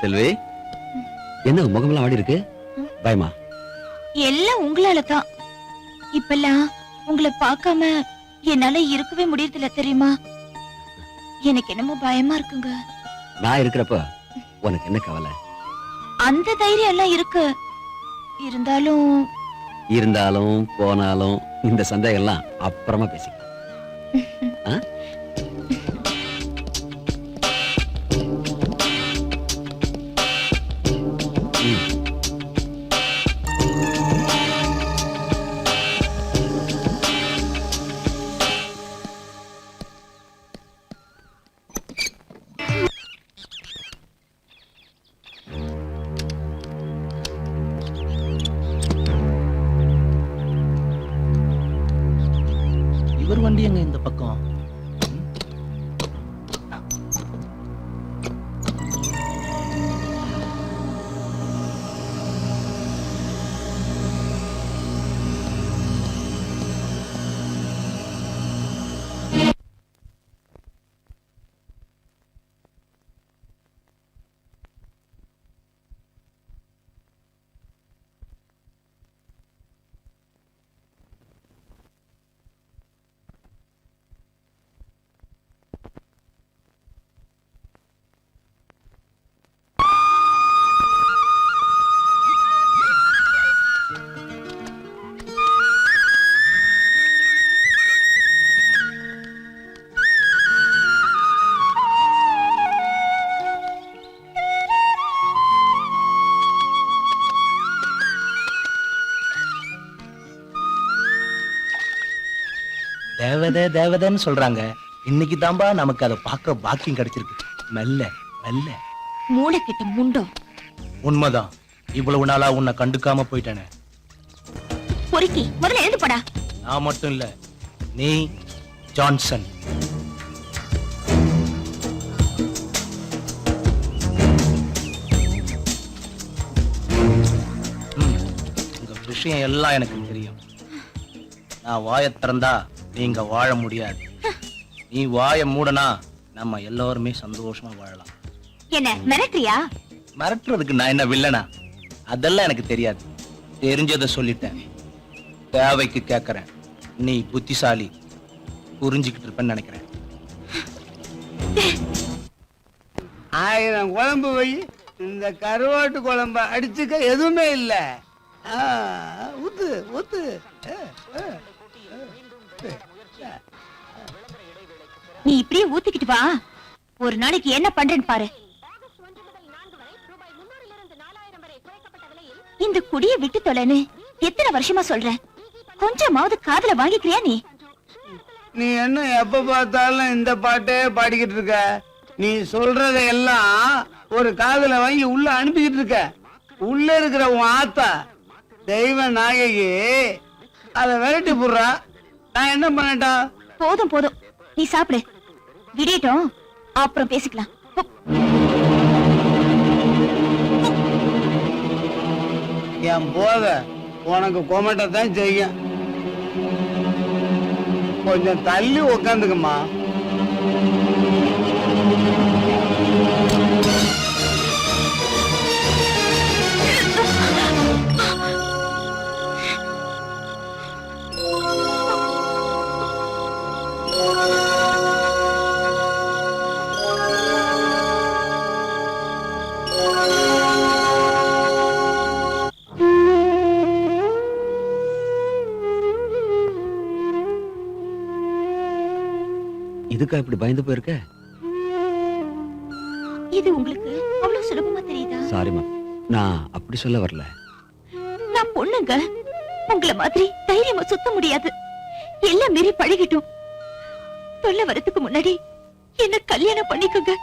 செல்வி, என்ன முகமெல்லாம் ஆடி இருக்கு? பயமா? எல்லாம் உங்களால தான். இப்பெல்லாம் உங்களை பார்க்காம என்னால இருக்கவே முடியறதில்ல தெரியுமா? எனக்கு என்னமோ பயமா இருக்குங்க. நான் இருக்கிறப்ப உனக்கு என்ன கவலை? அந்த தைரியம் எல்லாம் இருக்கு. இருந்தாலும் போனாலும் இந்த சந்தேகம் எல்லாம் அப்புறமா பேசிக்கலாம். இவர் வண்டி எங்க இந்த பக்கம்? தேவதை தேவதைன்னு சொல்றாங்க. இன்னைக்கு தான்பா நமக்கு அதை பார்க்க பாக்கியம் கிடைச்சிருக்கு. மெல்ல மெல்ல. மூளை கிட்ட முண்டோ. உண்மைதான். இவ்வளவு நாளா உன்னை கண்டுக்காம போயிட்டானே. பொறுக்கி முதல்ல எழுந்து போடா. நான் மட்டும் இல்ல, நீ ஜான்சன். உங்க விஷயம் எல்லாம் எனக்கு தெரியும். நான் வாயை திறந்தா நீங்க வாழ முடியாது. நீ வாயை மூடனா நம்ம எல்லாருமே சந்தோஷமா வாழலாம். என்ன மிரட்டுறியா? மிரட்டுறதுக்கு நான் என்ன வில்லனா? அதெல்லாம் எனக்கு தெரியாது. தெரிஞ்சதை சொல்லிட்டேன். தேவைக்கு கேட்கறேன். நீ புத்திசாலி, புரிஞ்சுக்கிட்டு இருப்பேன்னு நினைக்கிறேன். 1000 குழம்பு வை, இந்த கருவாட்டு குழம்ப அடிச்சுக்க எதுவுமே இல்ல. ஊத்து ஊத்து. நீ இப்படியே ஊத்திக்கிட்டு வா. ஒரு நாளைக்கு என்ன பண்றேன்னு பாரு. இந்த குடிய விட்டு தொலைன்னு எத்தனை வருஷமா சொல்றேன். கொஞ்சமாவது காதுல வாங்கிக்கிறியா நீ? நீ என்ன எப்ப பார்த்தாலும் இந்த பாட்டே பாடிக்கிட்டு இருக்க? நீ சொல்றத எல்லாம் ஒரு காதுல வாங்கி உள்ள அனுப்பிக்கிட்டு இருக்க. உள்ள இருக்கிற உன் ஆத்தா தெய்வ நாயகி அதை விரட்டி போடுறா. நான் என்ன பண்ணட்டா? போதும் போதும், நீ சாப்பிடு. விடட்டும், அப்புறம் பேசிக்கலாம். என் போத உனக்கு கொமட்டத்தான் செய்யும். கொஞ்சம் தள்ளி உக்காந்துக்குமா. இதுக்கா இப்படி பயந்து போயிருக்க? இது உங்களுக்கு அவ்வளவு சுலபமா தெரியுதா? சாரிமா, நான் அப்படி சொல்ல வரல. நான் பொண்ணுங்க, உங்களை மாதிரி தைரியமா சுத்த முடியாது. எல்லாம் மீறி பழகிட்டோம். சொல்ல வரதுக்கு முன்னாடி என்ன கல்யாணம் பண்ணிக்கோங்க.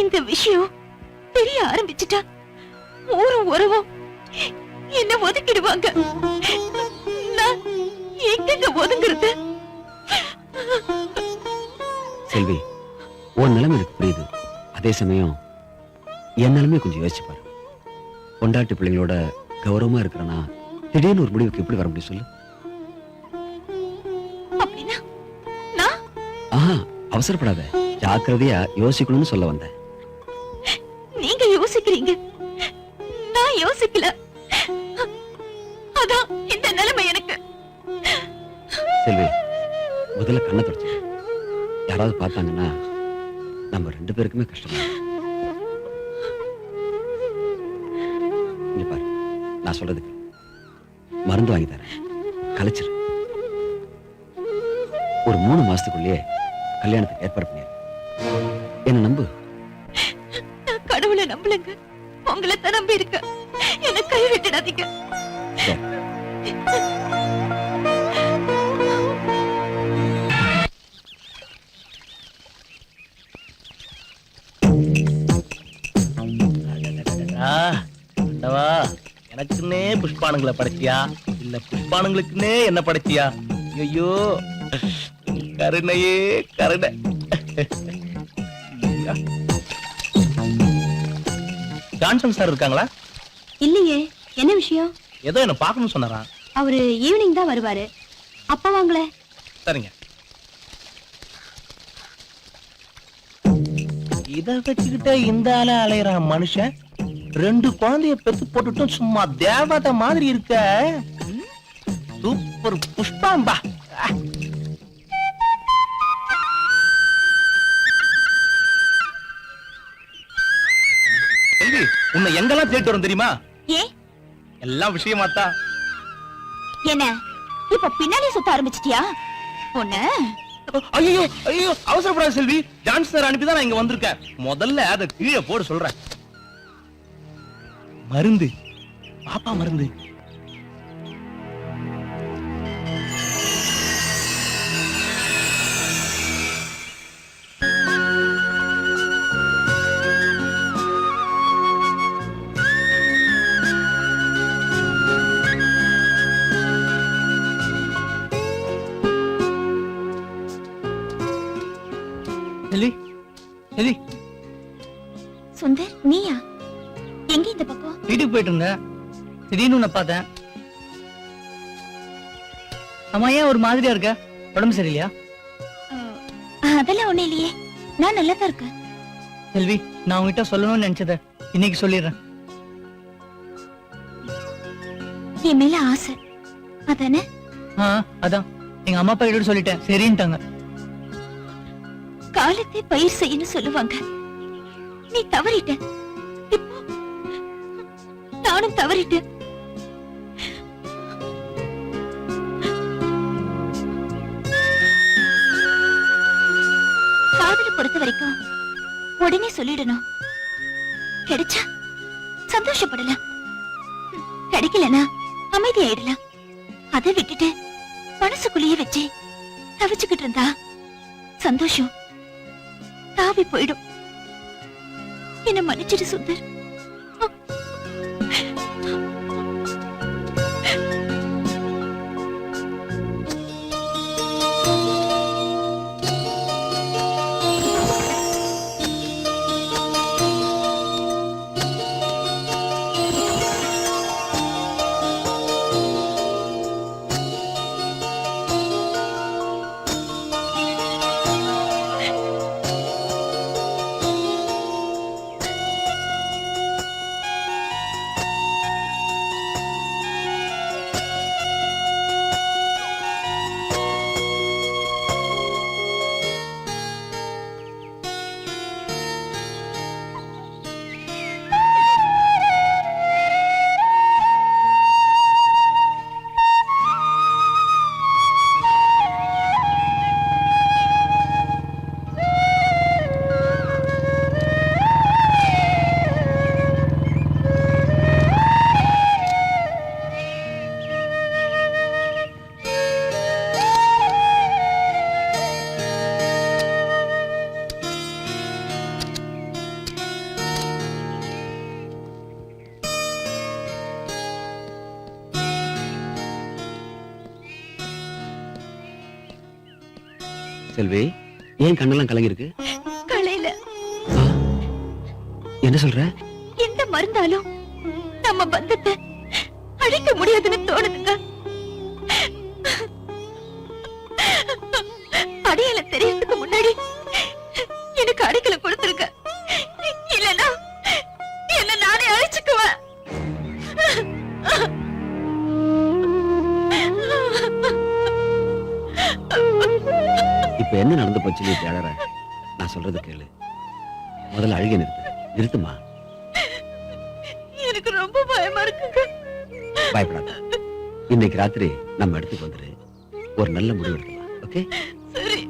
இந்த விஷயம் தெரிய ஆரம்பிச்சுட்டா ஊரும் உறவும் என்ன ஒதுக்கிடுவாங்க. நான் எங்க ஒதுங்குறது? செல்வி, உன் நிலைமை எனக்கு புரியுது. அதே சமயம் என் நிலைமையை கொஞ்சம் யோசிச்சு பாரு. பொண்டாட்டி பிள்ளைங்களோட கௌரவமா இருக்கிறனா திடீர்னு ஒரு முடிவுக்கு எப்படி வர முடியும் சொல்லு? அப்படின்னா நான் அவசரப்படாத, ஜாக்கிரதையா யோசிக்கணும்னு சொல்ல வந்தேன். யோசிக்கிறீங்க, நான் யோசிக்கல. அதான் இந்த நிலைமை எனக்கு. செல்வி, முதல்ல கண்ணை தொடச்சு. யாராவது பார்த்தாங்கன்னா நம்ம 2 பேருக்குமே கஷ்டமா இருக்கும். இங்க பாரு, நான் சொல்றதுக்கு மருந்து வாங்கி தரேன், கலைச்சிரு. ஒரு 3 மாசத்துக்குள்ளேயே கல்யாணத்துக்கு ஏற்பாடு பண்ணிரு. என்ன நம்பு. நான் கடவுளை நம்பலங்க, உங்களை தான் நம்பி இருக்க. என்ன கை விட்டுடாதீங்க. சரி. ஆண்டவா, எனக்குன்னே புஷ்பானுங்களை படைச்சியா இல்ல புஷ்பானுங்களுக்குன்னே என்ன படைச்சியா? ஐயோ, கருணையே கருணை. ஜான்சன் சார் இருக்காங்களா? இல்லையே, என்ன விஷயம்? ஏதோ என்ன பார்க்கணும்னு சொன்னாரா? அவரு ஈவினிங் தான் வருவாரு. அப்பா வாங்களே. சரிங்க. இத வச்சுக்கிட்ட இந்த ஆள அலையறான் மனுஷன். 2 குழந்தைய பெத்து போட்டுட்டும் சும்மா தேவதை மாதிரி இருக்க. சூப்பர் புஷ்பாம்பா. செல்வி, உன்னை எங்கெல்லாம் தேடி வரும் தெரியுமா? ஏ, எல்லாம் விஷயமாத்தான். என்ன இப்ப பின்னாலே சுத்த ஆரம்பிச்சிட்டியா? பொண்ணு, ஐயோ ஐயோ, அவசரப்படாத செல்வி. ஜான்சன் சார் அனுப்பிதான் நான் இங்க வந்திருக்கேன். முதல்ல அதை கீழே போடு சொல்றேன். மருந்து, பாப்பா மருந்து. செல்வி, செல்வி, சுந்தர் நீயா? எங்க இந்த பக்கம்? வீட்டுக்கு போயிட்டு இருந்தேன், திடீர்னு உன்னை பார்த்தேன். அம்மா, ஏன் ஒரு மாதிரியா இருக்க? உடம்பு சரியில்லையா? அதெல்லாம் ஒண்ணு இல்லையே, நான் நல்லா தான் இருக்கேன். செல்வி, நான் உங்ககிட்ட சொல்லணும்னு நினைச்சத இன்னைக்கு சொல்லிடுறேன். என் மேல ஆசை அதானே? அதான் எங்க அம்மா அப்பா கிட்ட சொல்லிட்டேன், சரின்ட்டாங்க. காலத்தை பயிர் செய்யணும் சொல்லுவாங்க. நீ தவறிட்ட. இப்போ நானும் தவறிட்டேன். காதலை பொறுத்த வரைக்கும் உடனே சொல்லிடணும். கிடைச்சா சந்தோஷப்படலாம், கிடைக்கலனா அமைதியாயிடலாம். அதை விட்டுட்டு மனசுக்குள்ளேயே வச்சு தவிச்சுக்கிட்டு இருந்தா சந்தோஷம் தாவி போயிடும். என்ன மன்னிச்சிடு சுந்தர். செல்வி, ஏன் கண்ணெல்லாம் கலங்கி இருக்கு? களையில என்ன சொல்ற? எந்த மருந்தாலும் நம்ம பந்தத்தை அழிக்க முடியாதுன்னு தோணுதுங்க. அடையாளம் தெரியறதுக்கு முன்னாடி எனக்கு அடைக்கல கொடுத்துருக்க. இல்லனா என்ன இப்ப என்ன நடந்து போச்சு நீ இப்படி அழற? நான் சொல்றது கேளு. முதல்ல அழுகை நிறுத்துமா. எனக்கு ரொம்ப பயமா இருக்குங்க. பயப்படாத. இன்னைக்கு ராத்திரி நம்ம இடத்துக்கு வந்துரு. ஒரு நல்ல முடிவு எடுக்கலாம். ஓகே? சரி.